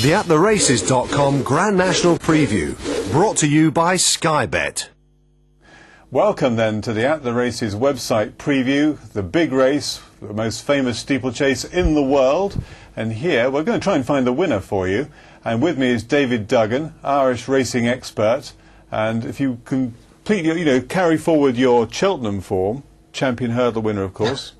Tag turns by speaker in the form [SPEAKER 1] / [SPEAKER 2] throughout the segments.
[SPEAKER 1] The AtTheRaces.com Grand National Preview, brought to you by Sky Bet.
[SPEAKER 2] Welcome then to the At The Races website preview, the big race, the most famous steeplechase in the world. And here we're going to try and find the winner for you. And with me is David Duggan, Irish racing expert. And if you completely, carry forward your Cheltenham form, champion hurdle winner, of course.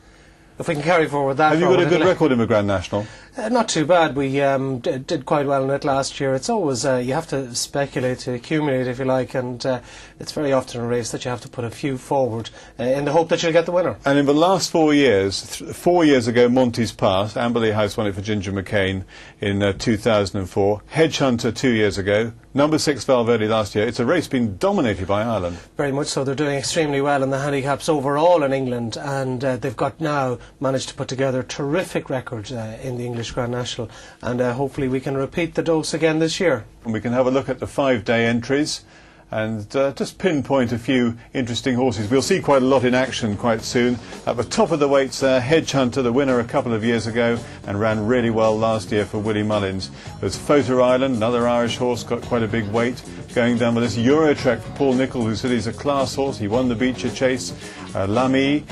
[SPEAKER 3] If we can carry forward that.
[SPEAKER 2] Have you got a good record in the Grand National?
[SPEAKER 3] Not too bad. We did quite well in it last year. It's always, you have to speculate to accumulate, if you like, and it's very often a race that you have to put a few forward in the hope that you'll get the winner.
[SPEAKER 2] And in the last 4 years, 4 years ago, Monty's Pass, Amberley House won it for Ginger McCain in 2004, Hedgehunter 2 years ago, Numbersixvalverde last year. It's a race being dominated by Ireland.
[SPEAKER 3] Very much so. They're doing extremely well in the handicaps overall in England, and they've got now managed to put together terrific records in the English Grand National, and hopefully we can repeat the dose again this year.
[SPEAKER 2] And we can have a look at the 5-day entries and just pinpoint a few interesting horses. We'll see quite a lot in action quite soon. At the top of the weights there, Hedgehunter, the winner a couple of years ago and ran really well last year for Willie Mullins. There's Photo Island, another Irish horse, got quite a big weight. Going down with this Eurotrek for Paul Nicol, who said he's a class horse. He won the Beecher Chase. L'Ami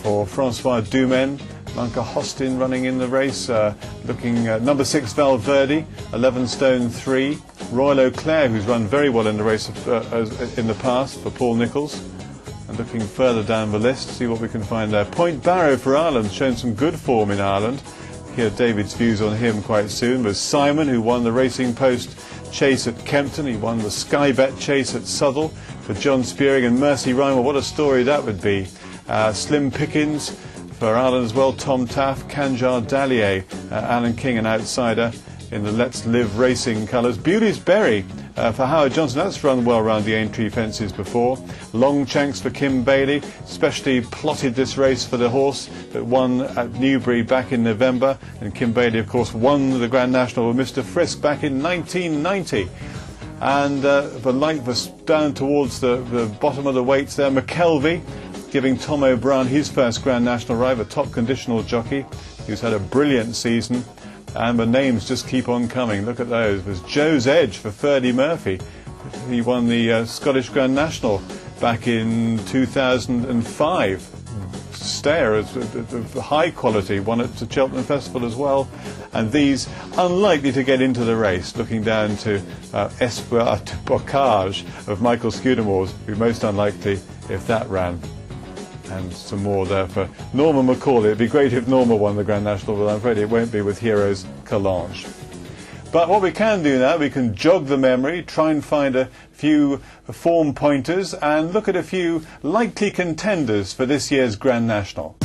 [SPEAKER 2] for Francois Dumaine. Lanka Hostin running in the race, looking at Numbersixvalverde, 11 stone 3. Royal O'Clair, who's run very well in the race in the past for Paul Nichols. And looking further down the list, see what we can find there. Point Barrow for Ireland, shown some good form in Ireland. Hear David's views on him quite soon. There's Simon, who won the Racing Post Chase at Kempton. He won the Sky Bet Chase at Southall for John Spearing and Mercy Rhymer. What a story that would be. Slim Pickens for Ireland as well, Tom Taff, Kanjar Dallier, Alan King, an outsider in the Let's Live Racing colours. Beauty's Berry for Howard Johnson, that's run well round the Aintree fences before. Long Chanks for Kim Bailey, especially plotted this race for the horse that won at Newbury back in November, and Kim Bailey of course won the Grand National with Mr Frisk back in 1990. And the light was down towards the bottom of the weights there, McKelvey, giving Tom O'Brien his first Grand National ride, a top conditional jockey who's had a brilliant season, and the names just keep on coming. Look at those. There's Joes Edge for Ferdy Murphy. He won the Scottish Grand National back in 2005. Stayer of high quality, won at the Cheltenham Festival as well. And these unlikely to get into the race, looking down to Bocage of Michael Scudamore, who most unlikely if that ran. And some more there for Norma McCauley. It'd be great if Norma won the Grand National, but I'm afraid it won't be with Heroes Collage. But what we can do now, we can jog the memory, try and find a few form pointers and look at a few likely contenders for this year's Grand National.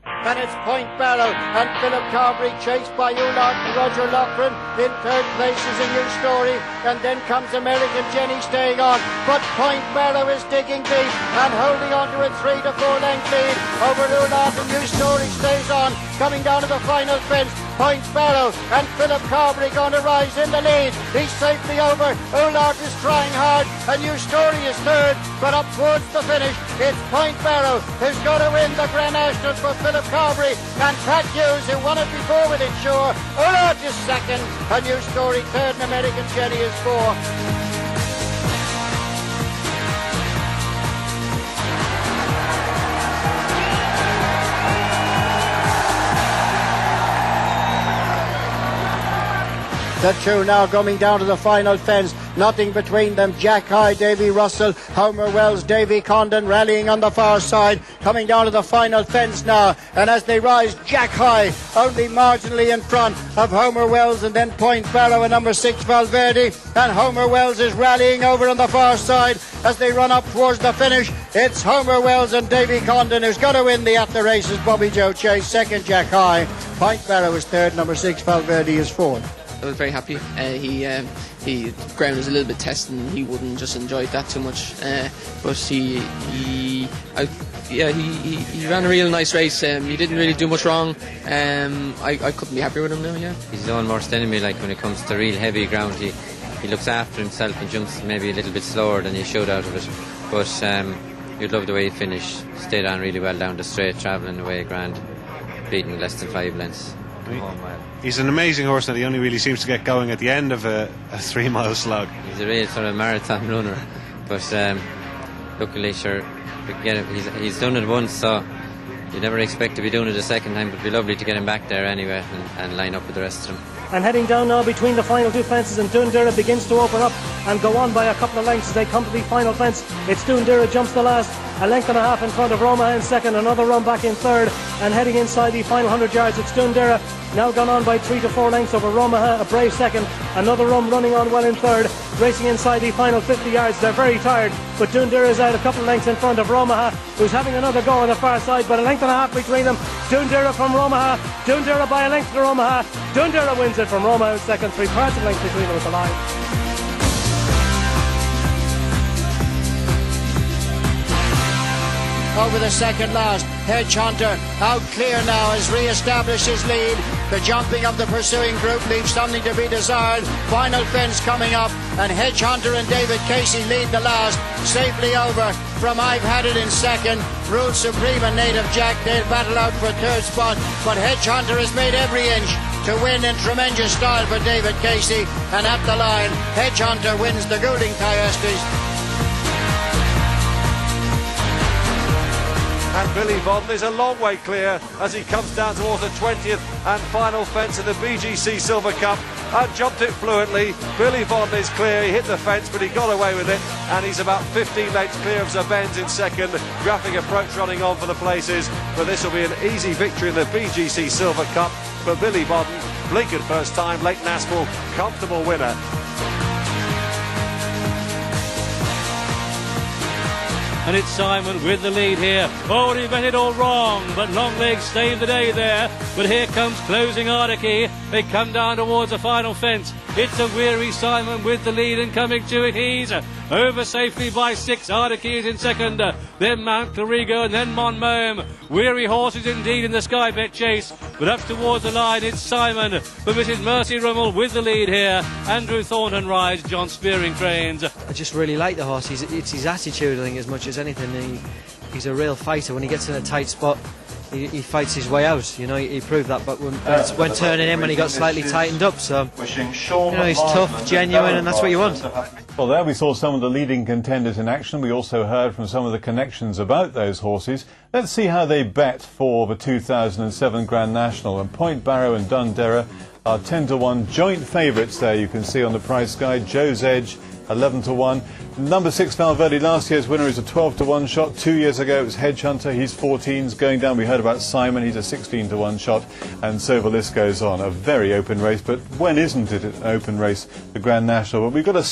[SPEAKER 4] And it's Point Barrow and Philip Carberry chased by Ulart and Roger Loughran. In third place is A New Story, and then comes American Jenny staying on. But Point Barrow is digging deep and holding on to a 3 to 4 length lead over Ulart. And New Story stays on, coming down to the final fence. Point Barrow and Philip Carberry going to rise in the lead. He's safely over. Ulart is trying hard. A New Story is third, but up towards the finish, it's Point Barrow who's going to win the Grand National for Philip Carberry, and Pat Hughes, who won it before with Insure. Ulart is second. A New Story third, and American Jenny is fourth. The two now coming down to the final fence. Nothing between them. Jack High, Davy Russell, Homer Wells, Davy Condon rallying on the far side. Coming down to the final fence now. And as they rise, Jack High only marginally in front of Homer Wells, and then Point Barrow and Numbersixvalverde. And Homer Wells is rallying over on the far side as they run up towards the finish. It's Homer Wells and Davy Condon who's going to win the At The Races. Bobby Joe Chase second, Jack High. Point Barrow is third, Numbersixvalverde is fourth.
[SPEAKER 5] I was very happy. He ground was a little bit testing. He wouldn't just enjoy that too much. But he ran a real nice race. He didn't really do much wrong. I couldn't be happier with him now. Yeah.
[SPEAKER 6] He's his own worst enemy. Like when it comes to real heavy ground, he looks after himself and jumps maybe a little bit slower than he showed out of it. But you'd love the way he finished. Stayed on really well down the straight, travelling away grand, beating less than 5 lengths. 1 mile.
[SPEAKER 7] He's an amazing horse that he only really seems to get going at the end of a 3 mile slog.
[SPEAKER 6] He's a real sort of marathon runner, but luckily, sure, we can get him. He's done it once, so you never expect to be doing it a second time, but it'd be lovely to get him back there anyway and line up with the rest of them.
[SPEAKER 8] And heading down now between the final two fences, and Doire begins to open up and go on by a couple of lengths as they come to the final fence. It's Doire jumps the last, a length and a half in front of Roma in second, another run back in third, and heading inside the final 100 yards, it's Doire now gone on by 3 to 4 lengths over Roma, a brave second, another run running on well in third, racing inside the final 50 yards. They're very tired, but Doire is out a couple of lengths in front of Roma, who's having another go on the far side, but a length and a half between them. Doire from Roma, Doire by a length to Roma, Doire wins it from Roma in second, 3 parts of length between them at the line.
[SPEAKER 4] Over the second last, Hedgehunter out clear now has re-established his lead. The jumping of the pursuing group leaves something to be desired. Final fence coming up, and Hedgehunter and David Casey lead the last, safely over from I've Had It in second. Rule Supreme and Native Jack, they'll battle out for third spot, but Hedgehunter has made every inch to win in tremendous style for David Casey, and at the line, Hedgehunter wins the Goulding Thyestes.
[SPEAKER 9] And Billyvoddan is a long way clear as he comes down towards the 20th and final fence in the BGC Silver Cup and jumped it fluently. Billyvoddan is clear, he hit the fence but he got away with it, and he's about 15 lengths clear of Zabenz in second. Graphic Approach running on for the places, but this will be an easy victory in the BGC Silver Cup for Billyvoddan. Blinkered first time, Lake Naspel, comfortable winner.
[SPEAKER 10] And it's Simon with the lead here. Oh, he went it all wrong, but Longlegs saved the day there. But here comes Closing Ardicky. They come down towards the final fence. It's a weary Simon with the lead, and coming to it he's over safely by 6. Ardicky is in second, then Mount Clarigo and then Monmouth. Weary horses indeed in the Sky Bet chase, but up towards the line it's Simon. But Mrs. Mercy Rummel with the lead here. Andrew Thornton rides, John Spearing trains.
[SPEAKER 11] I just really like the horse. It's his attitude, I think, as much as anything. He's a real fighter. When he gets in a tight spot, he fights his way out. You know, he proved that. But when turning in, when he got slightly tightened up, so you know, he's tough, genuine, and that's what you want.
[SPEAKER 2] Well, there we saw some of the leading contenders in action. We also heard from some of the connections about those horses. Let's see how they bet for the 2007 Grand National. And Point Barrow and Doire are 10 to 1 joint favourites there. You can see on the price guide. Joes Edge 11 to 1. Numbersixvalverde, last year's winner, is a 12 to 1 shot. 2 years ago it was Hedgehunter, he's 14s going down. We heard about Simon, he's a 16 to 1 shot, and so the list goes on. A very open race, but when isn't it an open race, the Grand National? But we've got a